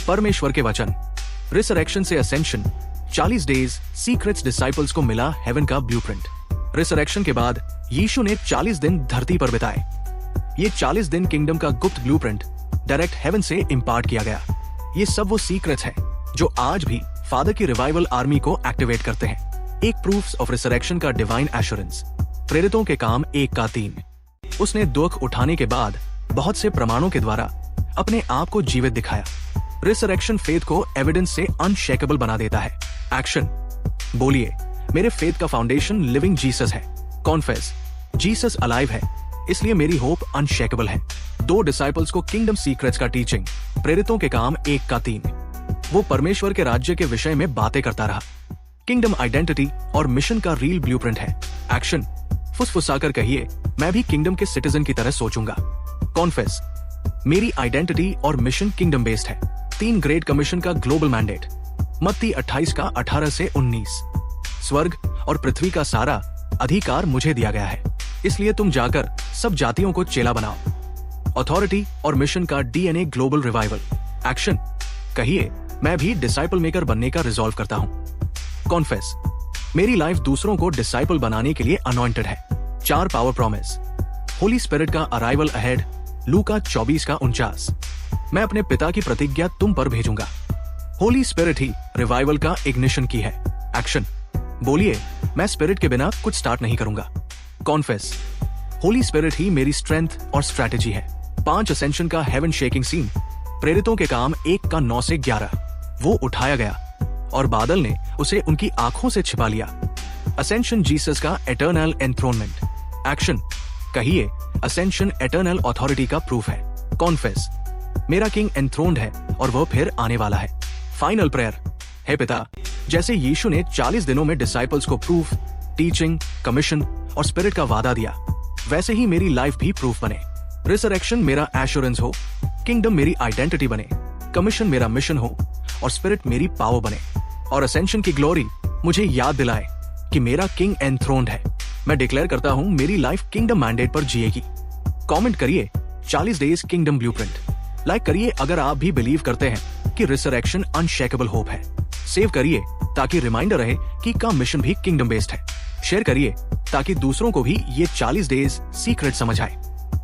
परमेश्वर के वचन, रिसरेक्शन से असेंशन, 40 डेज सीक्रेट्स डिसाइपल्स को मिला हेवन का ब्लूप्रिंट। रिसरेक्शन के बाद यीशु ने 40 दिन धरती पर बिताए। ये 40 दिन किंगडम का गुप्त ब्लूप्रिंट डायरेक्ट हेवन से इम्पार्ट किया गया। ये सब वो सीक्रेट्स हैं जो आज भी फादर की रिवाइवल आर्मी को एक्टिवेट करते हैं। एक प्रूफ्स ऑफ रिसरेक्शन का डिवाइन एश्योरेंस, प्रेरितों के काम 1:3। उसने दुख उठाने के बाद बहुत से प्रमाणों के द्वारा अपने आप को जीवित दिखाया। रिसरेक्शन फेथ को एविडेंस से अनशेकेबल बना देता है। एक्शन, बोलिए मेरे फेथ का फाउंडेशन लिविंग जीसस है। कॉन्फेस, जीसस अलाइव है, इसलिए मेरी होप अनशेकेबल है। 2 डिसाइपल्स को किंगडम सीक्रेट्स का टीचिंग, प्रेरितों के काम 1:3। वो परमेश्वर के राज्य के विषय में बातें करता रहा। किंगडम आइडेंटिटी और मिशन का रील ब्लूप्रिंट है। एक्शन, फुसफुसाकर कहिए मैं भी किंगडम के सिटीजन की तरह सोचूंगा। कॉन्फेस, मेरी आइडेंटिटी और मिशन किंगडम बेस्ड है। 3 ग्रेट कमीशन का ग्लोबल मैंडेट, मत्ती 28 का 18 से 19। स्वर्ग और पृथ्वी का सारा अधिकार मुझे दिया गया है, इसलिए तुम जाकर सब जातियों को चेला बनाओ। अथॉरिटी और मिशन का डीएनए ग्लोबल रिवाइवल। एक्शन, कहिए मैं भी डिसाइपल मेकर बनने का रिजॉल्व करता हूँ। कॉन्फेस, मेरी लाइफ दूसरों को डिसाइपल बनाने के लिए अनॉइंटेड है। 4 पावर प्रॉमिस, होली स्पिरिट का अराइवल अहेड, लूका 24 का 49। मैं अपने पिता की प्रतिज्ञा तुम पर भेजूंगा। होली स्पिरिट ही रिवाइवल का इग्निशन की है। एक्शन, बोलिए मैं स्पिरिट के बिना कुछ स्टार्ट नहीं करूंगा। कॉन्फेस, होली स्पिरिट ही मेरी स्ट्रेंथ और स्ट्रैटेजी है। 5 असेंशन का हेवन शेकिंग सीन, प्रेरितों के काम 1:9 से 11। वो उठाया गया और बादल ने उसे उनकी आंखों से छिपा लिया। असेंशन जीसस का एटर्नल एंथ्रोनमेंट। एक्शन, कहिए असेंशन एटर्नल अथॉरिटी का प्रूफ है। कॉन्फेस, मेरा किंग एंथ्रोन्ड है और वह फिर आने वाला है। फाइनल प्रेयर, हे पिता, जैसे यीशु ने 40 दिनों में डिसाइपल्स को प्रूफ, टीचिंग, कमीशन और स्पिरिट का वादा दिया, वैसे ही मेरी लाइफ भी प्रूफ बने। रिसरेक्शन मेरा एश्योरेंस हो, किंगडम मेरी आइडेंटिटी बने, कमीशन मेरा मिशन हो और स्पिरिट मेरी पावर बने, और असेंशन की ग्लोरी मुझे याद दिलाए कि मेरा किंग एंथ्रोन्ड है। मैं डिक्लेयर करता हूँ मेरी लाइफ किंगडम मैंडेट पर जिएगी। कमेंट करिए 40 डेज किंगडम ब्लूप्रिंट। लाइक करिए अगर आप भी बिलीव करते हैं कि रिसरेक्शन अनशेकेबल होप है। सेव करिए ताकि रिमाइंडर रहे कि का मिशन भी किंगडम बेस्ड है। शेयर करिए ताकि दूसरों को भी ये 40 डेज सीक्रेट समझ आए।